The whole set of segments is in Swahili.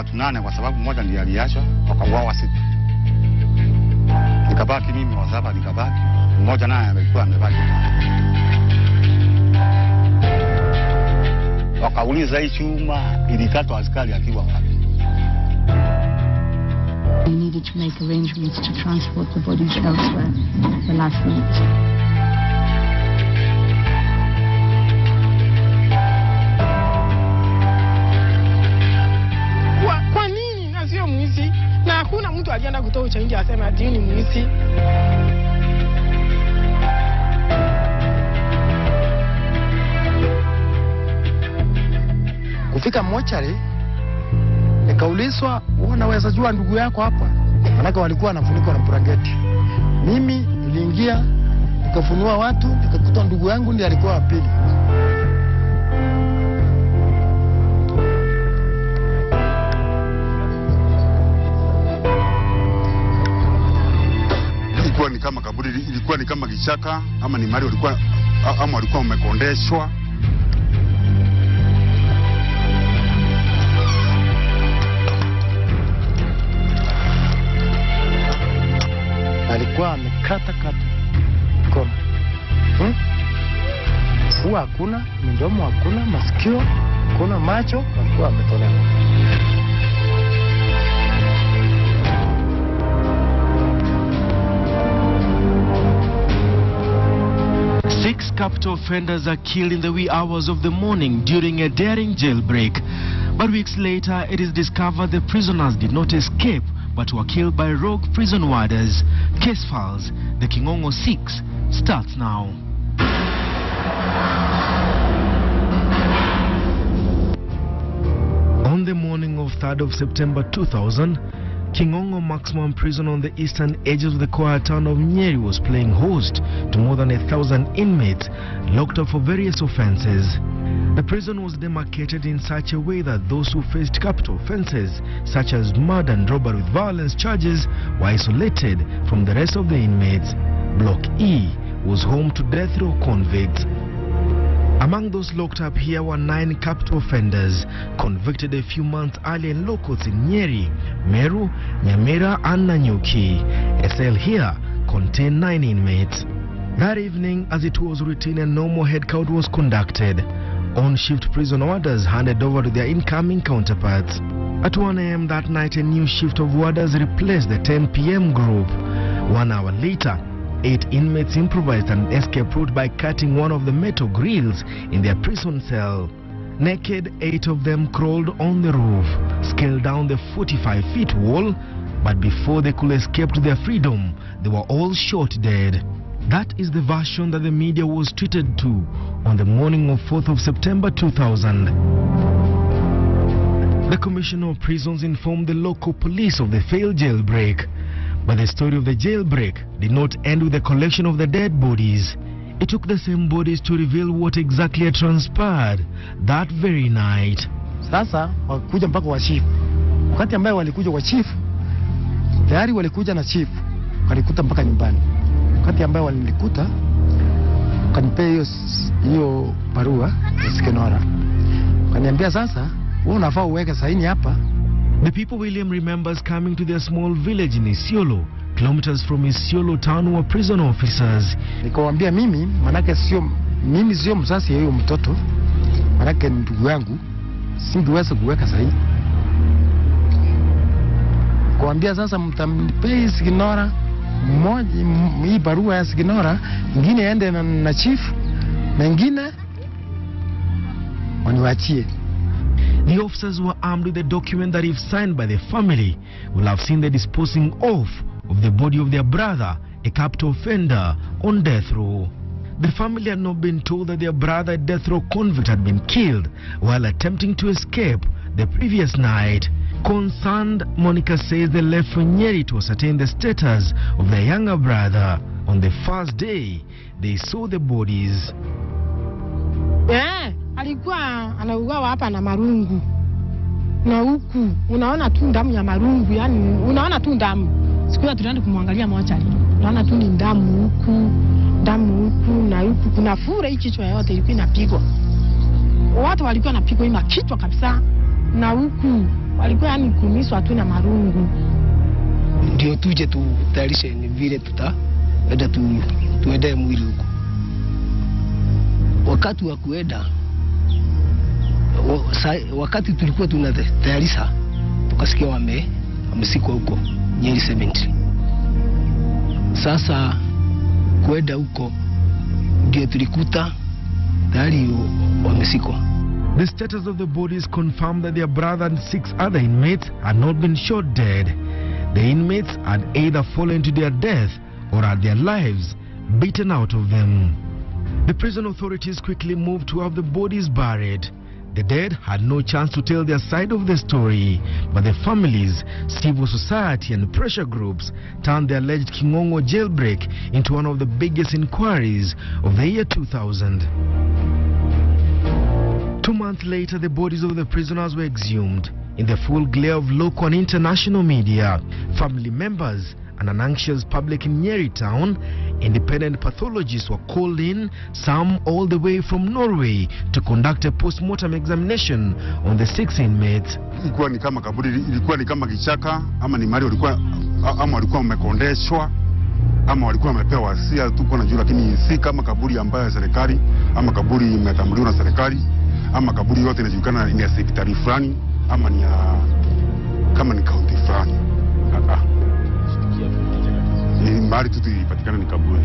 watu 8 kwa sababu mmoja ndiye aliachwa, wakauawa 6. Nikabaki mimi wa 7, nikabaki. Mmoja naye alikuwa amebaki. Wakauliza hii chuma ilikatwa askari akiwa wapi? We needed to make arrangements to transport the bodies elsewhere the last night. Kwa nini na sio mwizi? Na hakuna mtu alienda kutoa ushahidi asema ati ni mwizi. Kufika mochari nikaulizwa, unaweza jua ndugu yako hapa? Manake walikuwa wanafunikwa na blanketi. Mimi niliingia nikafunua watu, nikakuta ndugu yangu ndiye alikuwa wa pili. Ilikuwa ni kama kaburi, ilikuwa ni kama kichaka ama ni mali walikuwa wamekondeshwa. Alikuwa amekata mkono. Pua hakuna, mdomo hakuna, masikio, kuna macho, alikuwa ametolewa. Six capital offenders are killed in the wee hours of the morning during a daring jailbreak. But weeks later, it is discovered the prisoners did not escape, but were killed by rogue prison warders. Case files, the Kingongo 6, starts now. On the morning of 3rd of September 2000, Kingongo Maximum Prison on the eastern edges of the quiet town of Nyeri was playing host to more than 1,000 inmates locked up for various offences. The prison was demarcated in such a way that those who faced capital offences such as murder and robbery with violence charges were isolated from the rest of the inmates. Block E was home to death row convicts. Among those locked up here were 9 capital offenders convicted a few months earlier in locals in Nyeri, Meru, Nyamira and Nanyuki. A cell here contained 9 inmates. That evening, as it was routine, a normal head count was conducted. On-shift prison warders handed over to their incoming counterparts. At 1 a.m. that night, a new shift of warders replaced the 10 p.m. group. 1 hour later, 8 inmates improvised an escape route by cutting one of the metal grills in their prison cell. Naked, 8 of them crawled on the roof, scaled down the 45-feet wall, but before they could escape to their freedom, they were all shot dead. That is the version that the media was treated to on the morning of 4th of September 2000. The Commissioner of Prisons informed the local police of the failed jailbreak. But the story of the jailbreak did not end with the collection of the dead bodies. It took the same bodies to reveal what exactly had transpired that very night. Sasa walikuja mpaka wa chief. Wakati ambaye walikuja kwa chief, tayari walikuja na chief. Walikuta mpaka nyumbani. Wakati ambaye walinikuta, kanipea hiyo barua ya Sikenora. Kaniambia sasa, wewe unafaa uweke saini hapa. The people William remembers coming to their small village in Isiolo, kilometers from Isiolo town, were prison officers. Nikamwambia manake mimi sio mzazi yeye mtoto, manake ndugu yangu, singeweza kuweka sahihi. Nikamwambia sasa mtampei Sikenora mmoja hii barua ya Sikenora, nyingine ende na chief, na nyingine waniwachie. The officers were armed with a document that, if signed by the family, will have seen the disposing off of the body of their brother, a capital offender, on death row. The family had not been told that their brother, a death row convict, had been killed while attempting to escape the previous night. Concerned, Monica says they left for Nyeri to ascertain the status of their younger brother. On the first day, they saw the bodies. Alikuwa anauawa hapa na marungu. Na huku unaona tu damu ya marungu, yani unaona tu damu. Siku ya tulienda kumwangalia mochari. Unaona tu ni damu huku na huku kuna fura hii kichwa yote ilikuwa inapigwa. Watu walikuwa wanapigwa hii kichwa kabisa, na huku walikuwa yani kumiswa tu na marungu. Ndio tuje tutayarishe ni vile tutaenda tuende mwili huko. Wakati wa kuenda, wakati tulikuwa tunatayarisha, tukasikia wamesikwa huko Nyeri Cemetery. Sasa kuenda huko ndio tulikuta tayari wamesikwa. The status of the bodies confirmed that their brother and 6 other inmates had not been shot dead. The inmates had either fallen to their death or had their lives beaten out of them. The prison authorities quickly moved to have the bodies buried. The dead had no chance to tell their side of the story, but the families, civil society and pressure groups turned the alleged Kingongo jailbreak into one of the biggest inquiries of the year 2000. 2 months later, the bodies of the prisoners were exhumed. In the full glare of local and international media, family members and an anxious public in Nyeri town, independent pathologists were called in, some all the way from Norway, to conduct a post-mortem examination on the 6 inmates. Ilikuwa ni kama kaburi, ilikuwa ni kama kichaka, ama ni mali walikuwa wamekondeshwa, ama walikuwa wamepewa wasia tu kwa najua, lakini si kama kaburi ambayo serikali ama kaburi imetambuliwa na serikali ama kaburi yote inajulikana ni ya sekretari fulani ama ni kama ni kaunti fulani. Ni mali tu ilipatikana ni kaburi.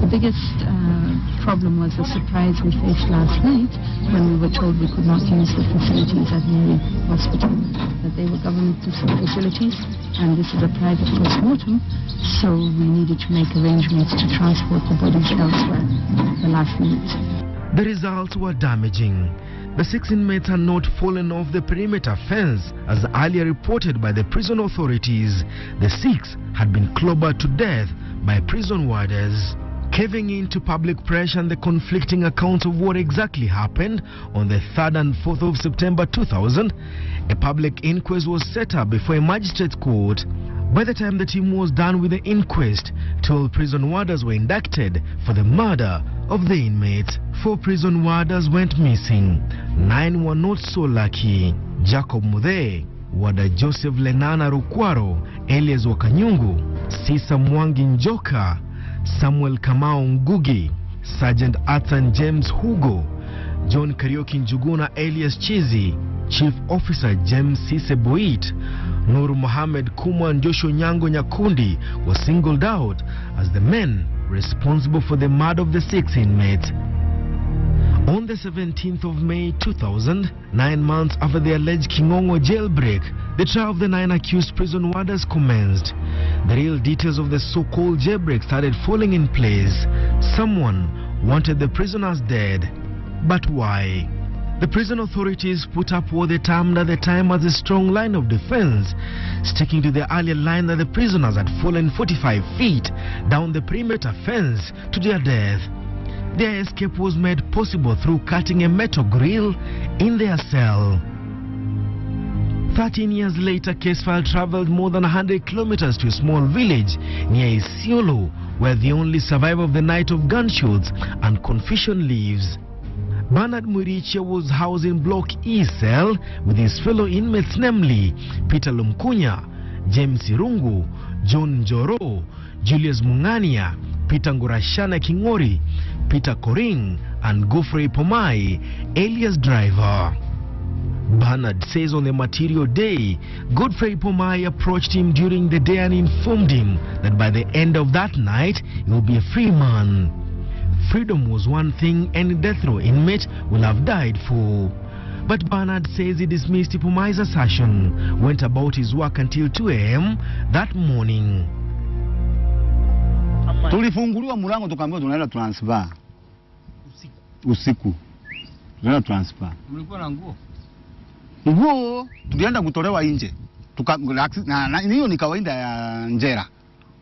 The biggest problem was the surprise we faced last night when we were told we could not use the facilities at Nyeri Hospital, that they were government facilities and this is a private post-mortem, so we needed to make arrangements to transport the bodies elsewhere the last minute. The results were damaging. The 6 inmates had not fallen off the perimeter fence as earlier reported by the prison authorities. The 6 had been clobbered to death by prison warders. Caving into public pressure and the conflicting accounts of what exactly happened on the 3rd and 4th of September 2000, a public inquest was set up before a magistrate court. By the time the team was done with the inquest, 12 prison warders were indicted for the murder of the inmates. 4 prison warders went missing. 9 were not so lucky. Jacob Mudhe, Warder Joseph Lenana Rukwaro, Elias Wakanyungu, Sisa Mwangi Njoka, Samuel Kamau Ngugi, Sergeant Athan James Hugo, John Karioki Njuguna Elias Chizi, Chief Officer James Sise Boit, Nur Mohammed Kuma and Joshua Nyango Nyakundi were singled out as the men responsible for the murder of the 6 inmates. On the 17th of May 2000, 9 months after the alleged Kingongo jailbreak, the trial of the 9 accused prison warders commenced. The real details of the so-called jailbreak started falling in place. Someone wanted the prisoners dead. But why? The prison authorities put up what they termed at the time as a strong line of defense, sticking to the earlier line that the prisoners had fallen 45 feet down the perimeter fence to their death. Their escape was made possible through cutting a metal grill in their cell. 13 years later, case file traveled more than 100 kilometers to a small village near Isiolo, where the only survivor of the night of gunshots and confusion lives. Bernard Murichia was housed in Block E cell with his fellow inmates, namely Peter Lumkunya, James Irungu, John Njoro, Julius Mungania, Peter Ngurashana Kingori, Peter Koring, and Godfrey Pomai, alias Driver. Bernard says on the material day, Godfrey Pomai approached him during the day and informed him that by the end of that night, he will be a free man. Freedom was one thing any death row inmate will have died for. But Bernard says he dismissed Pomai's assertion, went about his work until 2 a.m. that morning. Tulifunguliwa mlango tukaambiwa tunaenda transfer. Usiku. Tunaenda transfer. Mlikuwa na nguo? Nguo tulienda kutolewa nje. Na hiyo ni kawaida ya njera.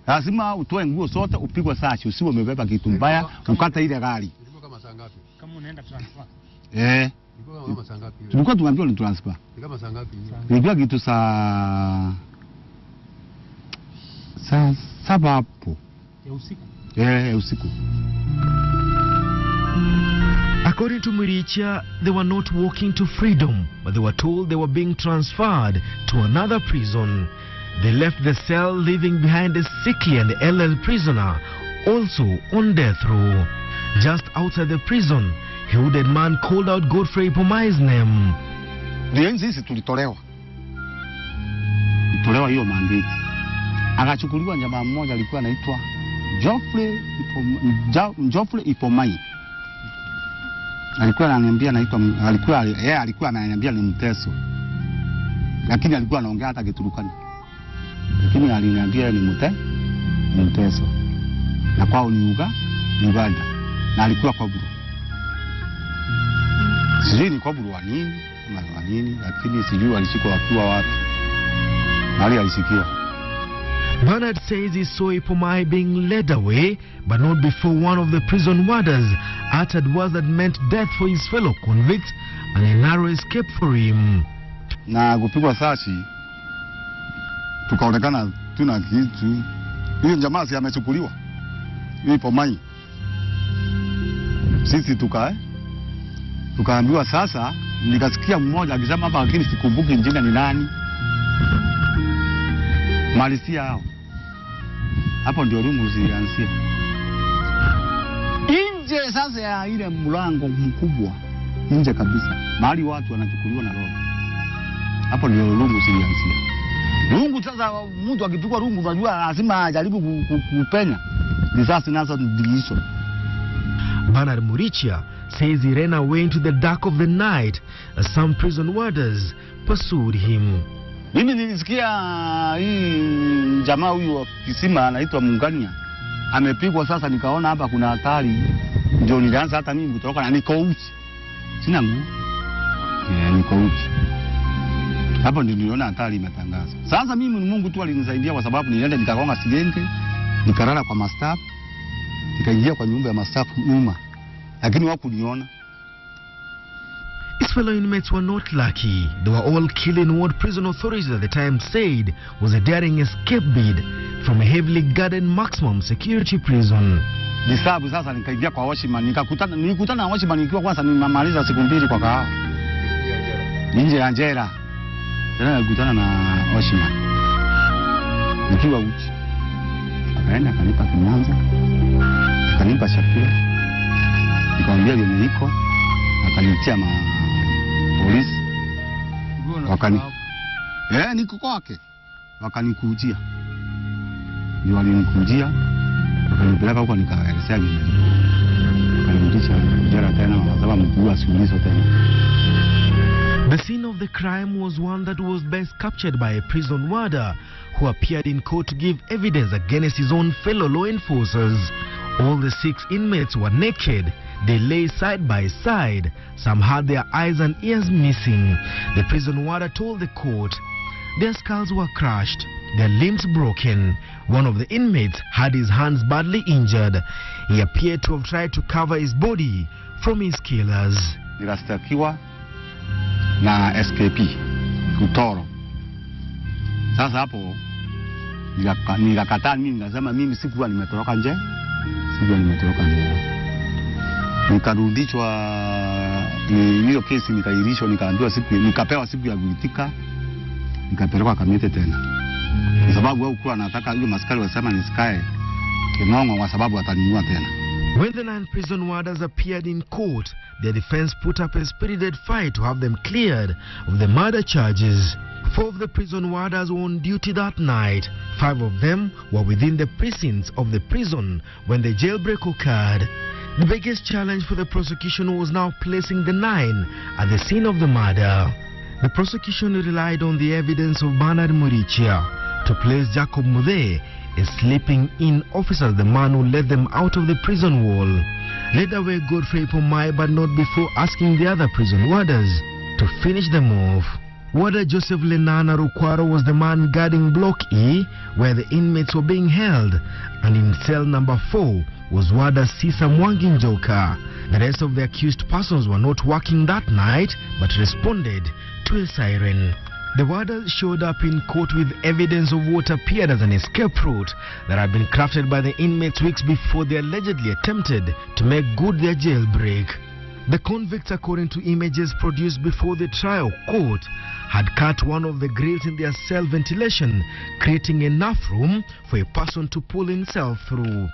Lazima utoe nguo zote upigwe sashi, usiwe umebeba kitu mbaya, ukata ile gari. Ilikuwa kama saa ngapi? Kama unaenda transfer. Ilikuwa kama saa ngapi? Tulikuwa tunaambiwa ni transfer. Ilikuwa saa ngapi? Ilikuwa kitu saa 7 hapo. Ya usiku? A According to Muricha, they were not walking to freedom, but they were told they were being transferred to another prison. They left the cell, leaving behind a sickly and elderly prisoner, also on death row. Just outside the prison, a hooded man called out Godfrey Pomai's name. Sisi tulitolewa hiyo mandate, akachukuliwa jamaa mmoja alikuwa anaitwa Geoffrey Ipomai. Alikuwa ananiambia alikuwa ananiambia ni Mteso, lakini alikuwa anaongea hata Kiturukani, lakini aliniambia ni Mteso na kwao ni Uganda, na alikuwa kwa buru. Sijui ni kwa buru wa nini, lakini sijui alishikwa wakiwa wapi. Hali alisikia. Bernard says he saw Ipomai being led away, but not before one of the prison warders uttered words that meant death for his fellow convicts and a narrow escape for him. Na kupigwa sashi, tukaonekana tuna kitu. Huyo jamaa si amechukuliwa. Ipomai. Sisi tukaambiwa sasa, nikasikia mmoja akisema hapa, lakini sikumbuki jina ni nani. Malisia hao. Hapo ndio rungu zilianzia. Nje sasa ya ile mlango mkubwa. Nje kabisa. Mahali watu wanachukuliwa na roho. Hapo ndio rungu zilianzia. Rungu sasa, mtu akipigwa rungu unajua lazima ajaribu kupenya. Risasi nazo ndizo. Bernard Muricha says he ran away into the dark of the night as some prison warders pursued him. Mimi nilisikia hii jamaa huyu wa kisima anaitwa Mungania amepigwa. Sasa nikaona hapa kuna hatari, ndio nilianza hata mimi kutoroka na niko uchi. Sina nguo. Niko uchi. Hapo ndio niliona hatari imetangazwa. Sasa mimi Mungu tu alinisaidia kwa sababu nilienda nikagonga sigenge, nikalala kwa mastaff, nikaingia kwa nyumba ya mastaff nyuma. Lakini hawakuniona. His fellow inmates were not lucky. They were all killed in what prison authorities at the time said was a daring escape bid from a heavily guarded maximum security prison. Nisabu sasa nikaingia kwa washman, nilikutana na washman nikiwa kwanza nimemaliza siku 2 kwa kahawa. Nje ya jela. Tena nilikutana na washman. Nikiwa uchi. Akaenda akanipa kinyanza. Akanipa chakula. Nikamwambia niko. Akanitia polisi. Niko kwake. Wakanikujia. Ndio walinikujia. Wakanipeleka huko nikaelezea mimi. Wakanirudisha jela tena kwa sababu mkuu siulizo tena. The scene of the crime was one that was best captured by a prison warder who appeared in court to give evidence against his own fellow law enforcers. All the 6 inmates were naked. They lay side by side. Some had their eyes and ears missing. The prison warder told the court their skulls were crushed, their limbs broken. One of the inmates had his hands badly injured. He appeared to have tried to cover his body from his killers. Nilistakiwa na SKP Utoro. Sasa hapo nikakataa, mimi nikasema mimi sikuwa nimetoroka nje. Nikarudishwa hiyo kesi, nikairishwa, nikaambiwa nikapewa siku ya kuitika, nikapelekwa Kamete tena. Kwa sababu wao kwa anataka yule maskari wasema nisikae Kinongo kwa sababu ataniua tena. When the 9 prison warders appeared in court, their defense put up a spirited fight to have them cleared of the murder charges. 4 of the prison warders were on duty that night. 5 of them were within the precincts of the prison when the jailbreak occurred. The biggest challenge for the prosecution was now placing the 9 at the scene of the murder. The prosecution relied on the evidence of Bernard Muricha to place Jacob Mude, a sleeping-in officer, the man who led them out of the prison wall. Led away Godfrey Pomai, but not before asking the other prison warders to finish them off. Warder Joseph Lenana Rukwaro was the man guarding Block E, where the inmates were being held, and in cell number 4 was Warder Sisa Mwanginjoka. The rest of the accused persons were not working that night, but responded to a siren. The warders showed up in court with evidence of what appeared as an escape route that had been crafted by the inmates weeks before they allegedly attempted to make good their jailbreak. The convicts, according to images produced before the trial court, had cut one of the grills in their cell ventilation, creating enough room for a person to pull himself through.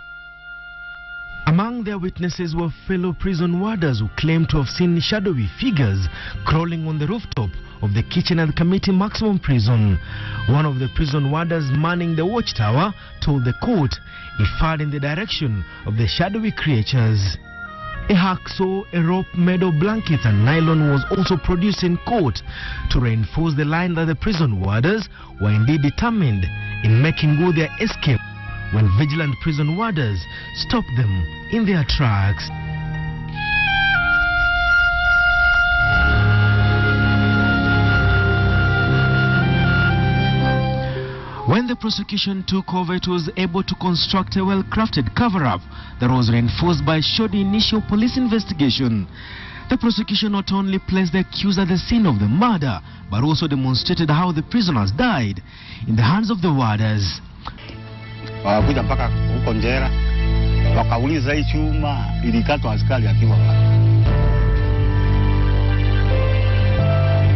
Among their witnesses were fellow prison warders who claimed to have seen shadowy figures crawling on the rooftop of the kitchen at Kamiti Maximum Prison. One of the prison warders manning the watchtower told the court he fired in the direction of the shadowy creatures. A hacksaw, a rope made of blankets and nylon was also produced in court to reinforce the line that the prison warders were indeed determined in making good their escape when vigilant prison warders stopped them in their tracks. When the prosecution took over, it was able to construct a well-crafted cover-up that was reinforced by shoddy initial police investigation. The prosecution not only placed the accused at the scene of the murder, but also demonstrated how the prisoners died in the hands of the warders. Wakakuja mpaka huko Njera, wakauliza hii chuma ilikatwa askari akiwa wapi.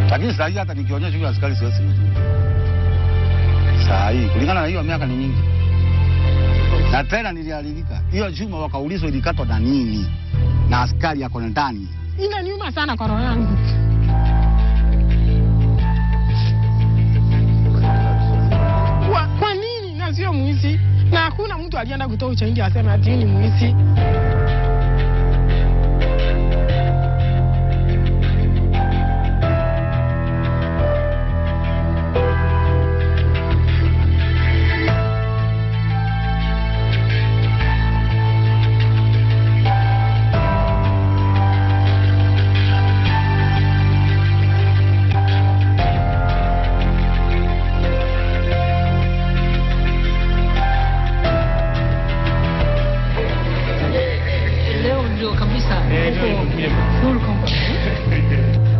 Lakini saa hii hata nikionyesha huyo askari siwezi kujua. Saa hii kulingana na hiyo miaka ni nyingi. Na tena nilialilika. Hiyo chuma wakaulizwa ilikatwa na nini? Na askari yako ndani. Inaniuma sana kwa roho yangu. Kwa nini na sio mwizi? Na hakuna mtu alienda kutoa ushahidi aseme ati ni mwizi.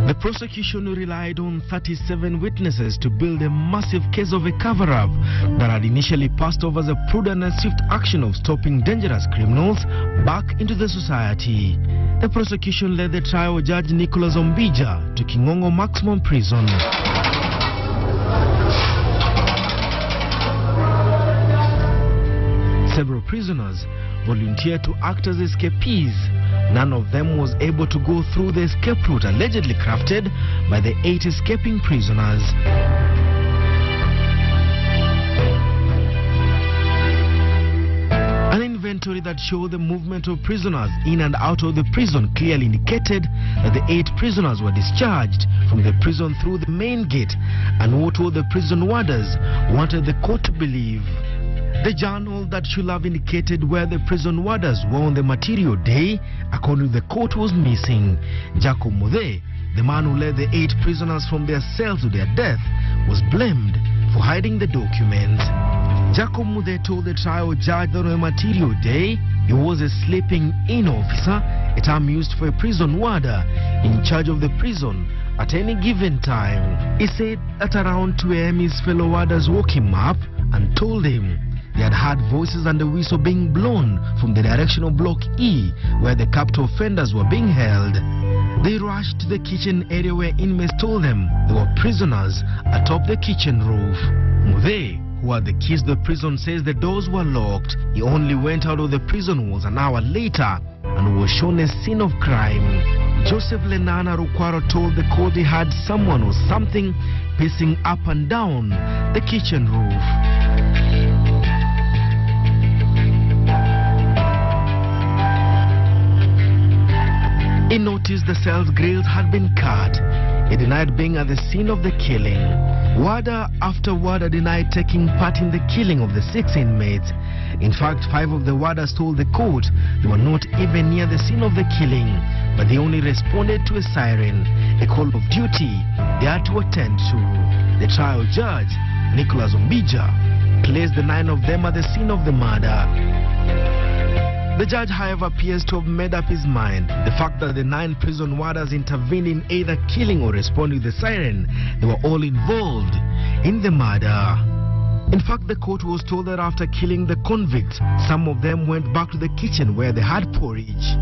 The prosecution relied on 37 witnesses to build a massive case of a cover-up that had initially passed off as a prudent and swift action of stopping dangerous criminals back into the society. The prosecution led the trial Judge Nicholas Ombija to Kingongo Maximum Prison. Several prisoners volunteered to act as escapees. None of them was able to go through the escape route allegedly crafted by the 8 escaping prisoners. An inventory that showed the movement of prisoners in and out of the prison clearly indicated that the 8 prisoners were discharged from the prison through the main gate, and what all the prison warders wanted the court to believe. The journal that should have indicated where the prison warders were on the material day, according to the court, was missing. Jacob Mude, the man who led the 8 prisoners from their cells to their death, was blamed for hiding the documents. Jacob Mude told the trial judge that on the material day, he was a sleeping-in officer, a term used for a prison warder in charge of the prison at any given time. He said at around 2 a.m. his fellow warders woke him up and told him they had heard voices and a whistle being blown from the direction of Block E, where the capital offenders were being held. They rushed to the kitchen area where inmates told them there were prisoners atop the kitchen roof. Mude, who had the keys to the prison, says the doors were locked. He only went out of the prison walls an hour later and was shown a scene of crime. Joseph Lenana Rukwaro told the court he had someone or something pacing up and down the kitchen roof. He noticed the cell's grills had been cut. He denied being at the scene of the killing. Warder after warder denied taking part in the killing of the 6 inmates. In fact, 5 of the warders told the court they were not even near the scene of the killing, but they only responded to a siren, a call of duty they had to attend to. The trial judge, Nicholas Ombija, placed the 9 of them at the scene of the murder. The judge, however, appears to have made up his mind. The fact that the 9 prison warders intervened in either killing or responding to the siren, they were all involved in the murder. In fact, the court was told that after killing the convicts, some of them went back to the kitchen where they had porridge.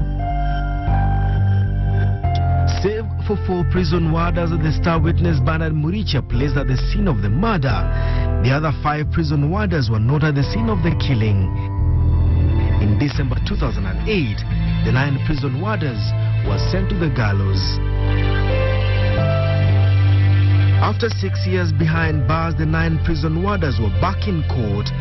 for 4 prison warders at the star witness Bernard Muricha placed at the scene of the murder. The other 5 prison warders were not at the scene of the killing. In December 2008, the 9 prison warders were sent to the gallows. After 6 years behind bars, the 9 prison warders were back in court.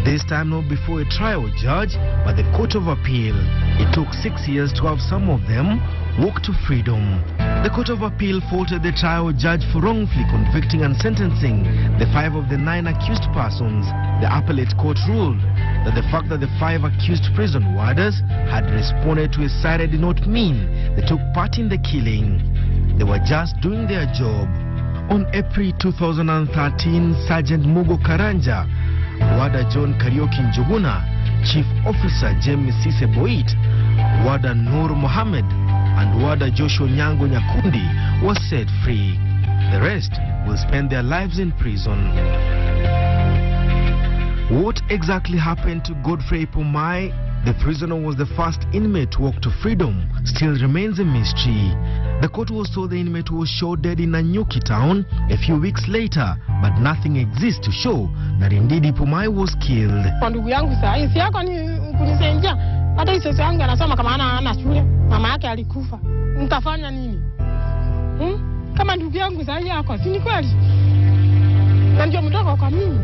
This time not before a trial judge, but the Court of Appeal. It took 6 years to have some of them walk to freedom. The Court of Appeal faulted the trial judge for wrongfully convicting and sentencing the 5 of the 9 accused persons. The appellate court ruled that the fact that the 5 accused prison warders had responded to a siren did not mean they took part in the killing. They were just doing their job. On April 2013, Sergeant Mugo Karanja, Warder John Karioki Njuguna, Chief Officer James Sise Boit, Warder Nur Mohammed, and Warder Joshua Nyango Nyakundi was set free. The rest will spend their lives in prison. What exactly happened to Godfrey Pomai, the prisoner was the first inmate to walk to freedom, still remains a mystery. The court was told the inmate was shot dead in Nanyuki town a few weeks later, but nothing exists to show that indeed Pomai was killed. Kwa ndugu yangu saa hii, si yako ni kunisaidia. Hata hii sasa yangu anasoma kama ana shule, mama yake alikufa. Nitafanya nini? Kama ndugu yangu saa hii yako, si ni kweli? Na ndio mdogo kwa mimi.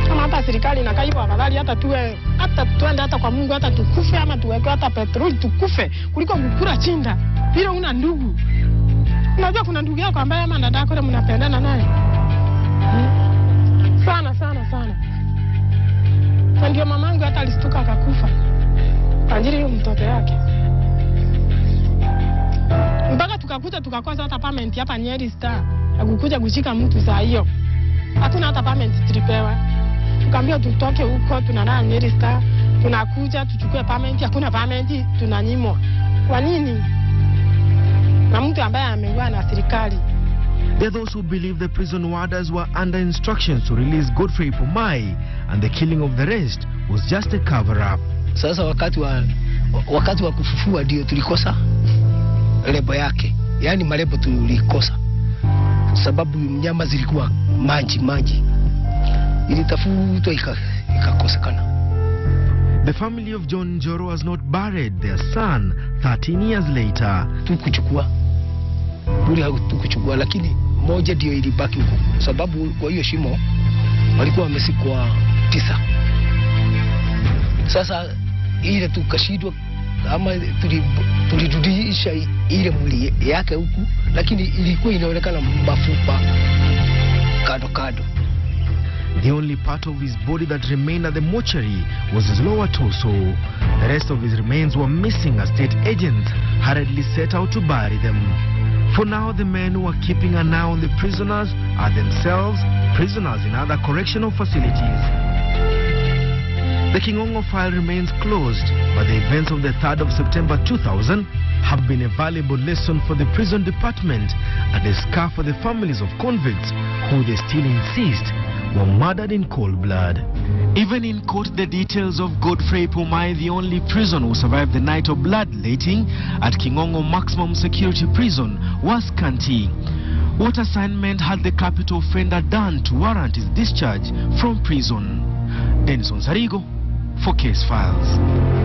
Kama hata serikali inakaiwa afadhali hata tuwe, hata tuende hata kwa Mungu, hata tukufe ama tuweke hata petroli tukufe kuliko mkura chinda. Bila una ndugu. Unajua kuna ndugu yako ambaye ama dada yako mnapendana naye. Sana. Na ndio mamangu hata alistuka akakufa kwa ajili ya mtoto yake. Mpaka tukakuja tukakosa hata payment hapa Nyeri Star. Akukuja kushika mtu saa hiyo. Hatuna hata payment tulipewa. Tukaambia tutoke huko tunalala Nyeri Star. Tunakuja tuchukue payment, hakuna payment, tunanyimwa. Kwa nini? Na mtu ambaye ameuawa na serikali. There are those who believe the prison warders were under instructions to release Godfrey Pomai and the killing of the rest was just a cover-up. Sasa wakati wa kufufua ndio tulikosa lebo yake. Yaani malebo tulikosa. Sababu mnyama zilikuwa maji. Ilitafutwa ikakosekana. The family of John Njoro has not buried their son 13 years later. Tukuchukua lakini moja ndio ilibaki huko. Sababu kwa hiyo shimo walikuwa wamesikwa 9. Sasa ile tukashidwa ama tulirudisha ile mwili yake huku, lakini ilikuwa inaonekana mafupa kado. The only part of his body that remained at the mortuary was his lower torso. The rest of his remains were missing as state agents hurriedly set out to bury them. For now, the men who are keeping an eye on the prisoners are themselves prisoners in other correctional facilities. The Kingongo file remains closed, but the events of the 3rd of September 2000 have been a valuable lesson for the prison department and a scar for the families of convicts who they still insist were murdered in cold blood. Even in court, the details of Godfrey Pomai, the only prisoner who survived the night of bloodletting at Kingongo Maximum Security Prison, was scanty. What assignment had the capital offender done to warrant his discharge from prison? Denison Sarigo for Case Files.